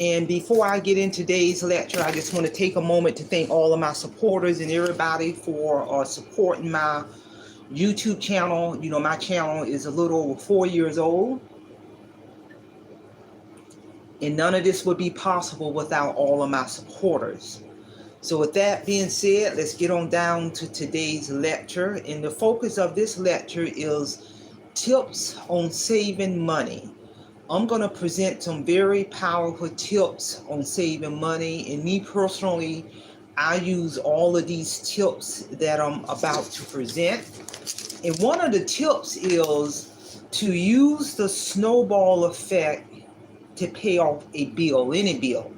And before I get into today's lecture, I just want to take a moment to thank all of my supporters and everybody for supporting my YouTube channel. You know, my channel is a little over 4 years old, and none of this would be possible without all of my supporters. So with that being said, let's get on down to today's lecture. And the focus of this lecture is tips on saving money. I'm going to present some very powerful tips on saving money. And me personally, I use all of these tips that I'm about to present. And one of the tips is to use the snowball effect to pay off a bill, any bill.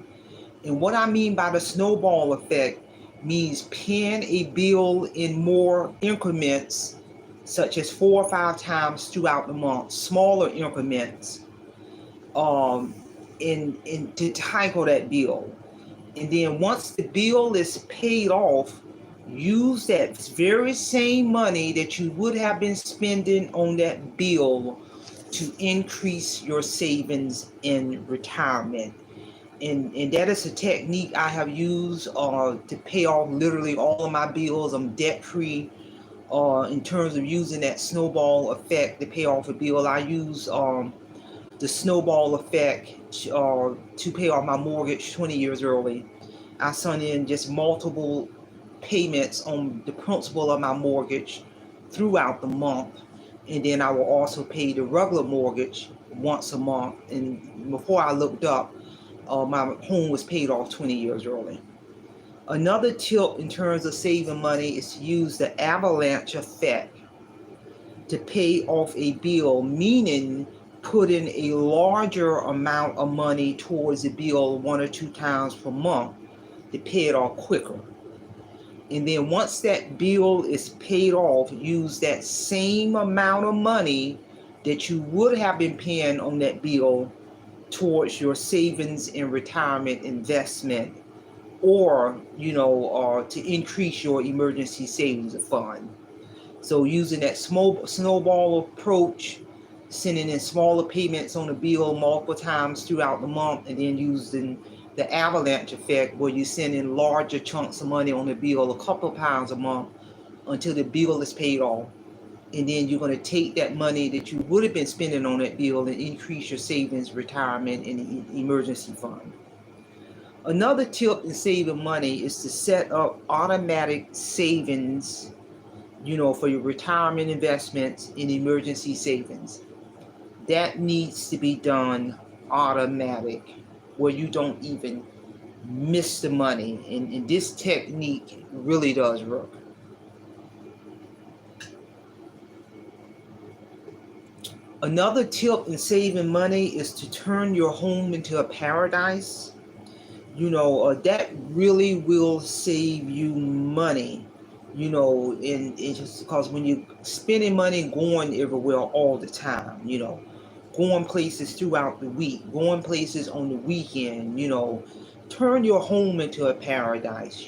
And what I mean by the snowball effect means paying a bill in more increments, such as 4 or 5 times throughout the month, smaller increments, in to tackle that bill. And then once the bill is paid off, use that very same money that you would have been spending on that bill to increase your savings in retirement. And that is a technique I have used to pay off literally all of my bills. I'm debt free in terms of using that snowball effect to pay off a bill. I use the snowball effect to pay off my mortgage 20 years early. I sent in just multiple payments on the principal of my mortgage throughout the month. And then I will also pay the regular mortgage once a month. And before I looked up, my home was paid off 20 years early. Another tip in terms of saving money is to use the avalanche effect to pay off a bill, meaning putting a larger amount of money towards the bill 1 or 2 times per month to pay it off quicker. And then once that bill is paid off, use that same amount of money that you would have been paying on that bill towards your savings and retirement investment, or to increase your emergency savings fund. So using that snowball approach, sending in smaller payments on the bill multiple times throughout the month, and then using the avalanche effect where you send in larger chunks of money on the bill a couple of times a month until the bill is paid off. And then you're going to take that money that you would have been spending on that bill and increase your savings, retirement, and emergency fund. Another tip in saving money is to set up automatic savings, for your retirement investments and emergency savings. That needs to be done automatic, where you don't even miss the money. And this technique really does work. Another tip in saving money is to turn your home into a paradise. That really will save you money. And just because when you're spending money going everywhere all the time, going places throughout the week, going places on the weekend, turn your home into a paradise,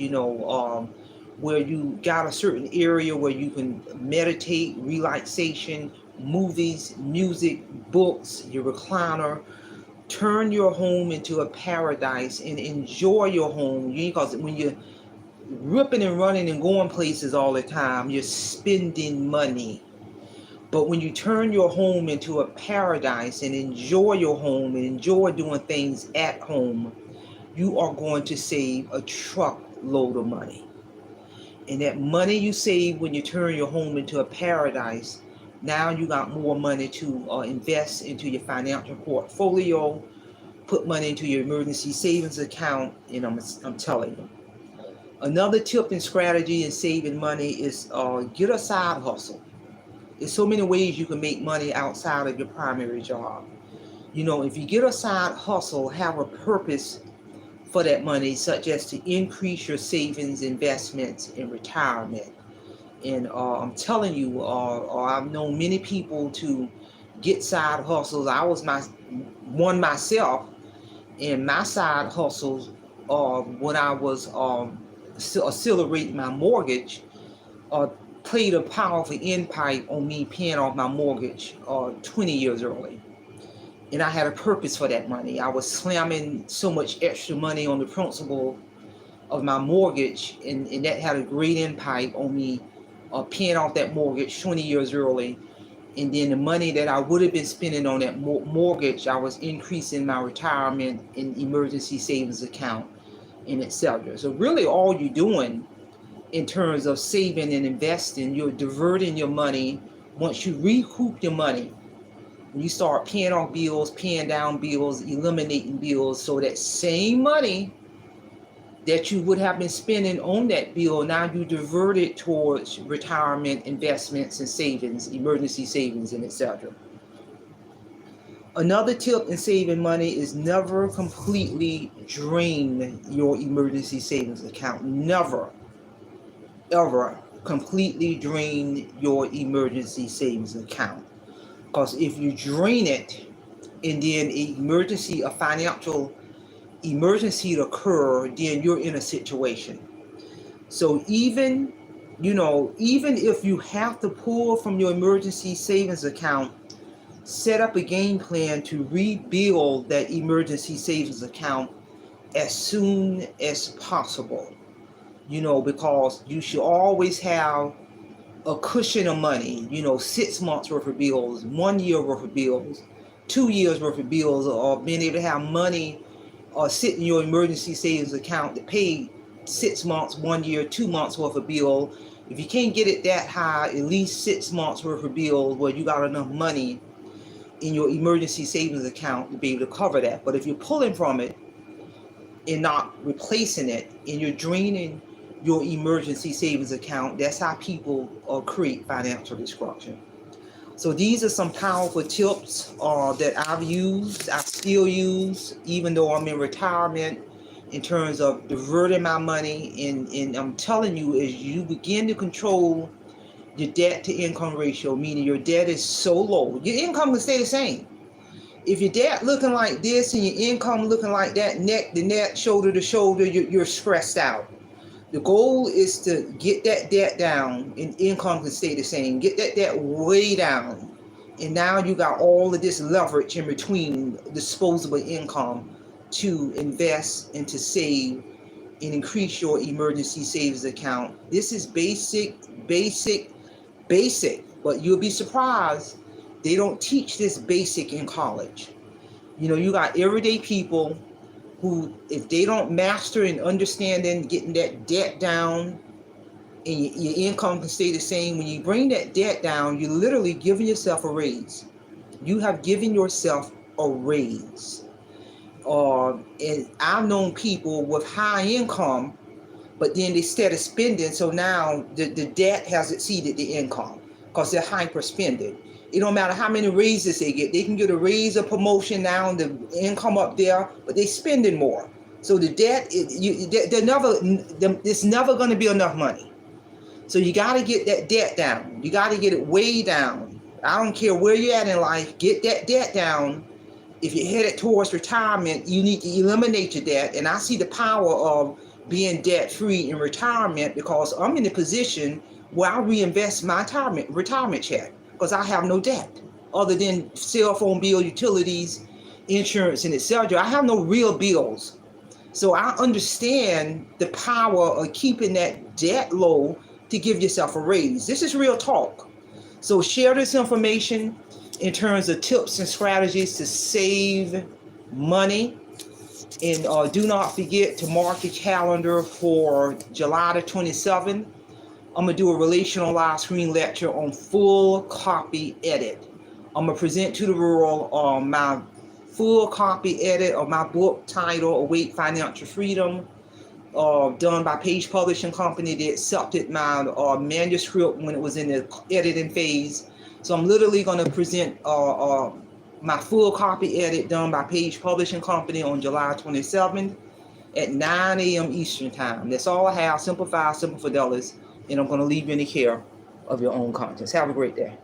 where you got a certain area where you can meditate, relaxation, movies, music, books, your recliner. Turn your home into a paradise and enjoy your home, because when you're ripping and running and going places all the time, you're spending money. But when you turn your home into a paradise and enjoy your home and enjoy doing things at home, you are going to save a truckload of money. And that money you save when you turn your home into a paradise, now you got more money to invest into your financial portfolio, put money into your emergency savings account, and I'm telling you. Another tip and strategy in saving money is get a side hustle. There's so many ways you can make money outside of your primary job. If you get a side hustle, have a purpose for that money, such as to increase your savings, investments, and retirement. And I'm telling you, I've known many people to get side hustles. I was one myself, and my side hustles when I was accelerating my mortgage played a powerful impact on me paying off my mortgage 20 years early. and I had a purpose for that money. I was slamming so much extra money on the principal of my mortgage, and that had a great impact on me paying off that mortgage 20 years early. And then the money that I would have been spending on that mortgage, I was increasing my retirement and emergency savings account and etc. So really all you're doing in terms of saving and investing, you're diverting your money. Once you recoup your money, you start paying off bills, paying down bills, eliminating bills, so that same money that you would have been spending on that bill, now you divert it towards retirement, investments, and savings, emergency savings, and etc. Another tip in saving money is never completely drain your emergency savings account. Never, ever completely drain your emergency savings account. Because if you drain it and then a financial emergency occur, then you're in a situation. So even if you have to pull from your emergency savings account, set up a game plan to rebuild that emergency savings account as soon as possible. Because you should always have a cushion of money, 6 months worth of bills, 1 year worth of bills, 2 years worth of bills, or being able to have money or sit in your emergency savings account to pay 6 months, 1 year, 2 months worth of bill. If you can't get it that high, at least 6 months worth of bills where you got enough money in your emergency savings account to be able to cover that. But if you're pulling from it and not replacing it, and you're draining your emergency savings account, that's how people create financial destruction. So these are some powerful tips that I've used, I still use, even though I'm in retirement, in terms of diverting my money. And I'm telling you, as you begin to control your debt to income ratio, meaning your debt is so low, your income will stay the same. If your debt looking like this and your income looking like that, neck to neck, shoulder to shoulder, you're stressed out. The goal is to get that debt down and income can stay the same. Get that debt way down. And now you got all of this leverage in between disposable income to invest and to save and increase your emergency savings account. This is basic, but you'll be surprised they don't teach this basic in college. You got everyday people who, if they don't master and understand and getting that debt down and your income can stay the same, when you bring that debt down, you're literally giving yourself a raise. You have given yourself a raise. And I've known people with high income, but then they started spending, so now the debt has exceeded the income because they're hyper spending. It don't matter how many raises they get. They can get a raise or promotion now and the income up there, but they spending more. So the debt, it's never going to be enough money. So you got to get that debt down. You got to get it way down. I don't care where you're at in life, get that debt down. If you're headed towards retirement, you need to eliminate your debt. And I see the power of being debt-free in retirement because I'm in a position where I reinvest my retirement check because I have no debt other than cell phone bill, utilities, insurance, and etc. I have no real bills. So I understand the power of keeping that debt low to give yourself a raise. This is real talk. So share this information in terms of tips and strategies to save money. And do not forget to mark your calendar for July the 27th. I'm going to do a relational live screen lecture on full copy edit. I'm going to present to the world my full copy edit of my book titled Awake Financial Freedom, done by Page Publishing Company. They accepted my manuscript when it was in the editing phase. So I'm literally going to present my full copy edit done by Page Publishing Company on July 27th at 9 a.m. Eastern Time. That's all I have. Simple Fidelity. And I'm going to leave you in the care of your own conscience. Have a great day.